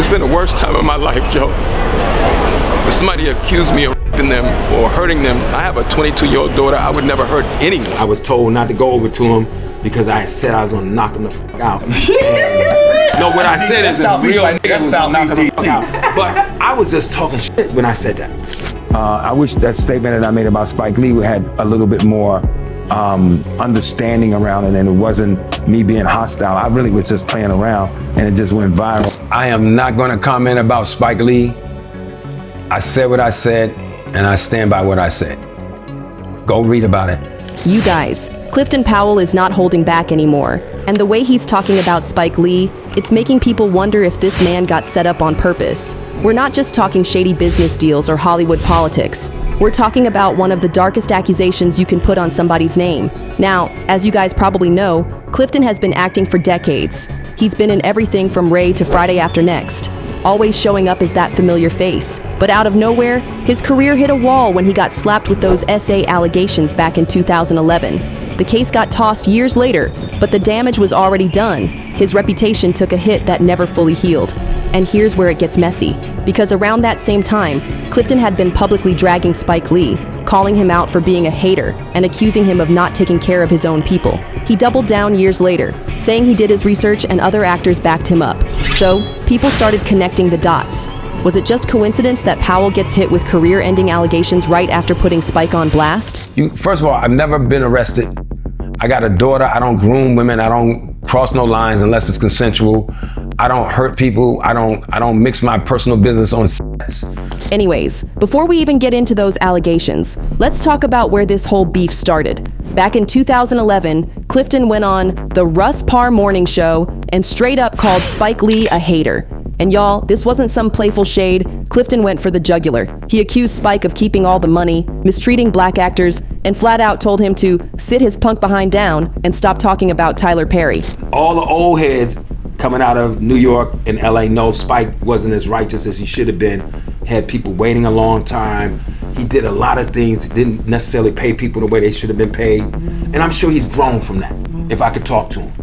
It's been the worst time of my life, Joe. For somebody to accuse me of raping them or hurting them, I have a 22-year-old daughter. I would never hurt anyone. I was told not to go over to him because I had said I was gonna knock him the fuck out. No, what I said is a real nigga was gonna knock him the fuck out. But I was just talking shit when I said that. I wish that statement that I made about Spike Lee had a little bit more understanding around it, and it wasn't me being hostile. I really was just playing around, and it just went viral. I am not going to comment about Spike Lee. I said what I said, and I stand by what I said. Go read about it. You guys, Clifton Powell is not holding back anymore, and the way he's talking about Spike Lee, it's making people wonder if this man got set up on purpose. We're not just talking shady business deals or Hollywood politics. We're talking about one of the darkest accusations you can put on somebody's name. Now, as you guys probably know, Clifton has been acting for decades. He's been in everything from Ray to Friday After Next, always showing up as that familiar face. But out of nowhere, his career hit a wall when he got slapped with those SA allegations back in 2011. The case got tossed years later, but the damage was already done. His reputation took a hit that never fully healed. And here's where it gets messy, because around that same time, Clifton had been publicly dragging Spike Lee, calling him out for being a hater and accusing him of not taking care of his own people. He doubled down years later, saying he did his research and other actors backed him up. So, people started connecting the dots. Was it just coincidence that Powell gets hit with career-ending allegations right after putting Spike on blast? First of all, I've never been arrested. I got a daughter. I don't groom women. I don't cross no lines unless it's consensual. I don't hurt people. I don't mix my personal business on sets. Anyways, before we even get into those allegations, let's talk about where this whole beef started. Back in 2011, Clifton went on the Russ Parr Morning Show and straight up called Spike Lee a hater. And y'all, this wasn't some playful shade. Clifton went for the jugular. He accused Spike of keeping all the money, mistreating black actors, and flat out told him to sit his punk behind down and stop talking about Tyler Perry. All the old heads coming out of New York and LA know Spike wasn't as righteous as he should have been. Had people waiting a long time. He did a lot of things, didn't necessarily pay people the way they should have been paid. And I'm sure he's grown from that, if I could talk to him.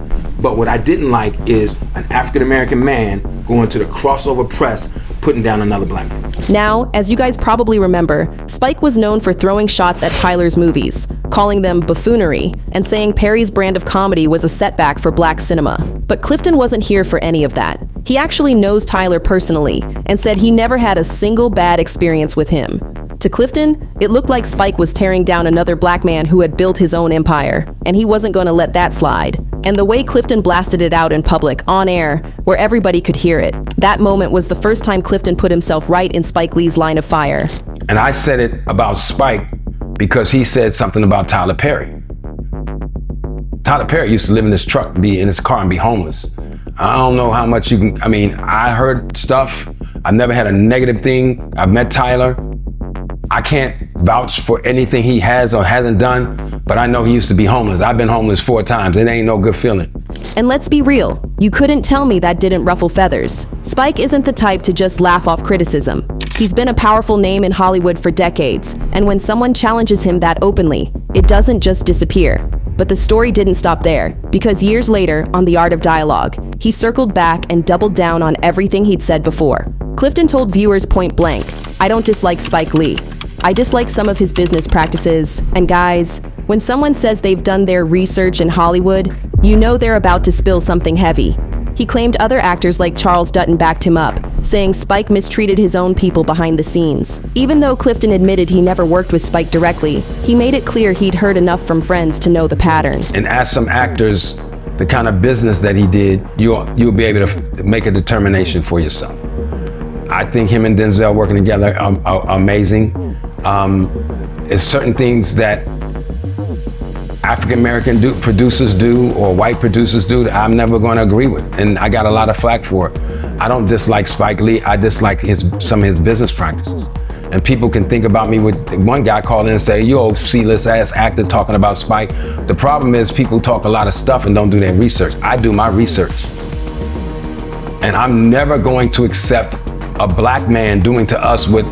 But what I didn't like is an African-American man going to the crossover press, putting down another black man. Now, as you guys probably remember, Spike was known for throwing shots at Tyler's movies, calling them buffoonery, and saying Perry's brand of comedy was a setback for black cinema. But Clifton wasn't here for any of that. He actually knows Tyler personally, and said he never had a single bad experience with him. To Clifton, it looked like Spike was tearing down another black man who had built his own empire, and he wasn't going to let that slide. And the way Clifton blasted it out in public, on air, where everybody could hear it, that moment was the first time Clifton put himself right in Spike Lee's line of fire. And I said it about Spike because he said something about Tyler Perry. Tyler Perry used to live in his truck, be in his car and be homeless. I don't know how much you can, I heard stuff. I've never had a negative thing. I've met Tyler. I can't vouch for anything he has or hasn't done, but I know he used to be homeless. I've been homeless 4 times. It ain't no good feeling. And let's be real, you couldn't tell me that didn't ruffle feathers. Spike isn't the type to just laugh off criticism. He's been a powerful name in Hollywood for decades, and when someone challenges him that openly, it doesn't just disappear. But the story didn't stop there, because years later, on The Art of Dialogue, he circled back and doubled down on everything he'd said before. Clifton told viewers point blank, "I don't dislike Spike Lee. I dislike some of his business practices, and guys, when someone says they've done their research in Hollywood, you know they're about to spill something heavy." He claimed other actors like Charles Dutton backed him up, saying Spike mistreated his own people behind the scenes. Even though Clifton admitted he never worked with Spike directly, he made it clear he'd heard enough from friends to know the pattern. And ask some actors the kind of business that he did, you'll be able to make a determination for yourself. I think him and Denzel working together are amazing. It's certain things that African-American producers do or white producers do that I'm never going to agree with. And I got a lot of flack for it. I don't dislike Spike Lee. I dislike some of his business practices. And people can think about me with one guy called in and say, "You old C-list ass actor talking about Spike." The problem is people talk a lot of stuff and don't do their research. I do my research. And I'm never going to accept a black man doing to us what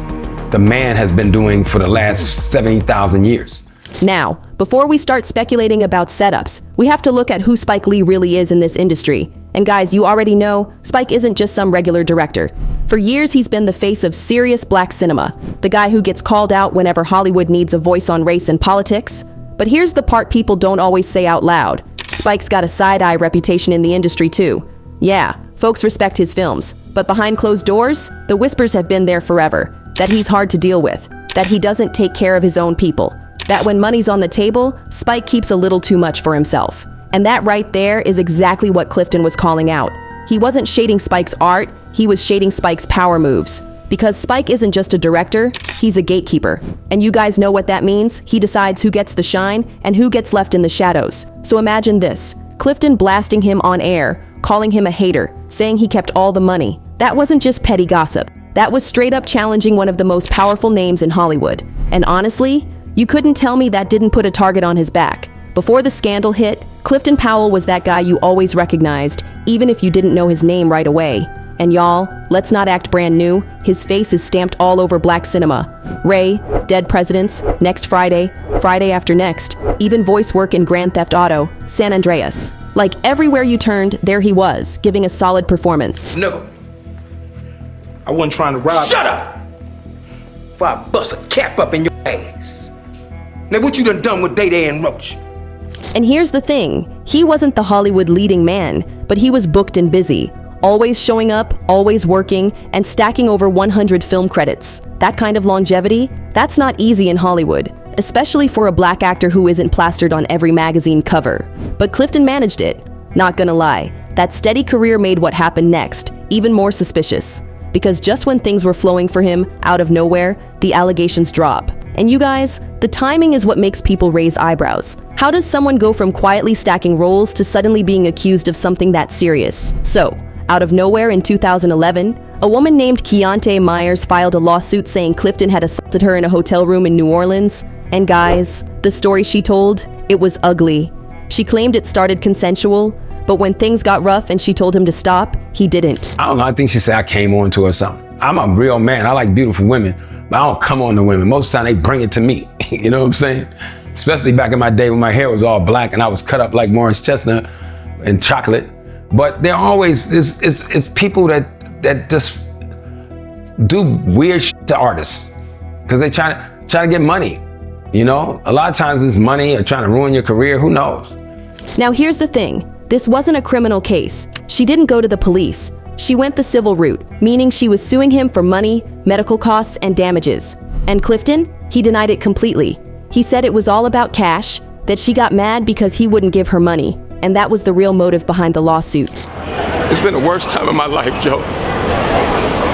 the man has been doing for the last 70,000 years. Now, before we start speculating about setups, we have to look at who Spike Lee really is in this industry. And guys, you already know, Spike isn't just some regular director. For years, he's been the face of serious black cinema, the guy who gets called out whenever Hollywood needs a voice on race and politics. But here's the part people don't always say out loud. Spike's got a side-eye reputation in the industry too. Yeah, folks respect his films, but behind closed doors, the whispers have been there forever. That he's hard to deal with, that he doesn't take care of his own people, that when money's on the table, Spike keeps a little too much for himself. And that right there is exactly what Clifton was calling out. He wasn't shading Spike's art, he was shading Spike's power moves. Because Spike isn't just a director, he's a gatekeeper. And you guys know what that means? He decides who gets the shine and who gets left in the shadows. So imagine this, Clifton blasting him on air, calling him a hater, saying he kept all the money. That wasn't just petty gossip. That was straight up challenging one of the most powerful names in Hollywood. And honestly, you couldn't tell me that didn't put a target on his back. Before the scandal hit, Clifton Powell was that guy you always recognized, even if you didn't know his name right away. And y'all, let's not act brand new. His face is stamped all over black cinema. Ray, Dead Presidents, Next Friday, Friday After Next, even voice work in Grand Theft Auto, San Andreas. Like everywhere you turned, there he was, giving a solid performance. No, I wasn't trying to rob. Shut up! Before I bust a cap up in your ass. Now what you done with Day Day and Roach? And here's the thing, he wasn't the Hollywood leading man, but he was booked and busy. Always showing up, always working, and stacking over 100 film credits. That kind of longevity, that's not easy in Hollywood, especially for a black actor who isn't plastered on every magazine cover. But Clifton managed it. Not gonna lie, that steady career made what happened next even more suspicious. Because just when things were flowing for him, out of nowhere, the allegations drop. And you guys, the timing is what makes people raise eyebrows. How does someone go from quietly stacking roles to suddenly being accused of something that serious? So, out of nowhere in 2011, a woman named Keontae Myers filed a lawsuit saying Clifton had assaulted her in a hotel room in New Orleans. And guys, the story she told, it was ugly. She claimed it started consensual, but when things got rough and she told him to stop, he didn't. I don't know, I think she said I came on to her or something. I'm a real man, I like beautiful women, but I don't come on to women. Most of the time they bring it to me, you know what I'm saying? Especially back in my day when my hair was all black and I was cut up like Morris Chestnut and chocolate. But there always is people that just do weird shit to artists because they try to get money. You know, a lot of times it's money or trying to ruin your career. Who knows? Now here's the thing. This wasn't a criminal case. She didn't go to the police. She went the civil route, meaning she was suing him for money, medical costs, and damages. And Clifton, he denied it completely. He said it was all about cash, that she got mad because he wouldn't give her money. And that was the real motive behind the lawsuit. It's been the worst time of my life, Joe.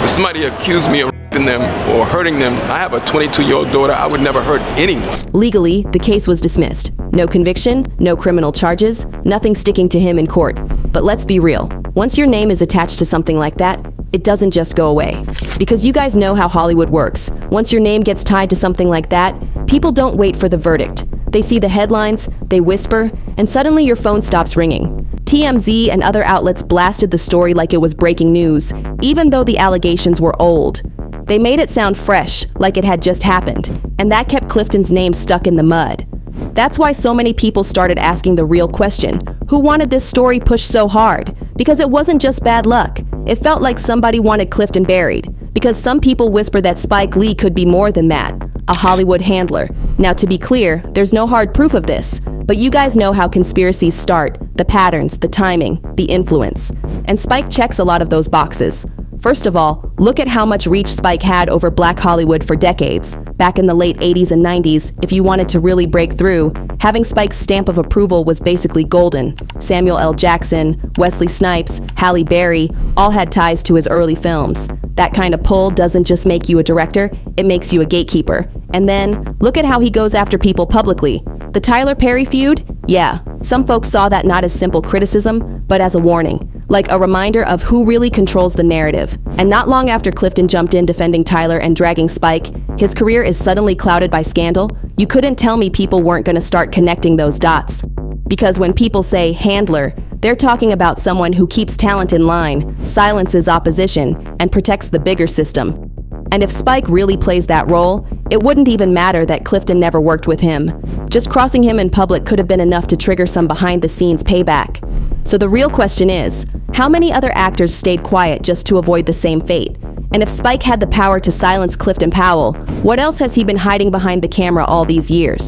For somebody to accuse me of raping them or hurting them, I have a 22-year-old daughter. I would never hurt anyone. Legally, the case was dismissed. No conviction, no criminal charges, nothing sticking to him in court. But let's be real. Once your name is attached to something like that, it doesn't just go away. Because you guys know how Hollywood works. Once your name gets tied to something like that, people don't wait for the verdict. They see the headlines, they whisper, and suddenly your phone stops ringing. TMZ and other outlets blasted the story like it was breaking news, even though the allegations were old. They made it sound fresh, like it had just happened, and that kept Clifton's name stuck in the mud. That's why so many people started asking the real question, who wanted this story pushed so hard? Because it wasn't just bad luck. It felt like somebody wanted Clifton buried. Because some people whisper that Spike Lee could be more than that, a Hollywood handler. Now to be clear, there's no hard proof of this, but you guys know how conspiracies start, the patterns, the timing, the influence. And Spike checks a lot of those boxes. First of all, look at how much reach Spike had over Black Hollywood for decades. Back in the late 80s and 90s, if you wanted to really break through, having Spike's stamp of approval was basically golden. Samuel L. Jackson, Wesley Snipes, Halle Berry, all had ties to his early films. That kind of pull doesn't just make you a director, it makes you a gatekeeper. And then, look at how he goes after people publicly. The Tyler Perry feud? Yeah, some folks saw that not as simple criticism, but as a warning. Like a reminder of who really controls the narrative. And not long after Clifton jumped in defending Tyler and dragging Spike, his career is suddenly clouded by scandal. You couldn't tell me people weren't gonna start connecting those dots. Because when people say handler, they're talking about someone who keeps talent in line, silences opposition, and protects the bigger system. And if Spike really plays that role, it wouldn't even matter that Clifton never worked with him. Just crossing him in public could have been enough to trigger some behind-the-scenes payback. So the real question is, how many other actors stayed quiet just to avoid the same fate? And if Spike had the power to silence Clifton Powell, what else has he been hiding behind the camera all these years?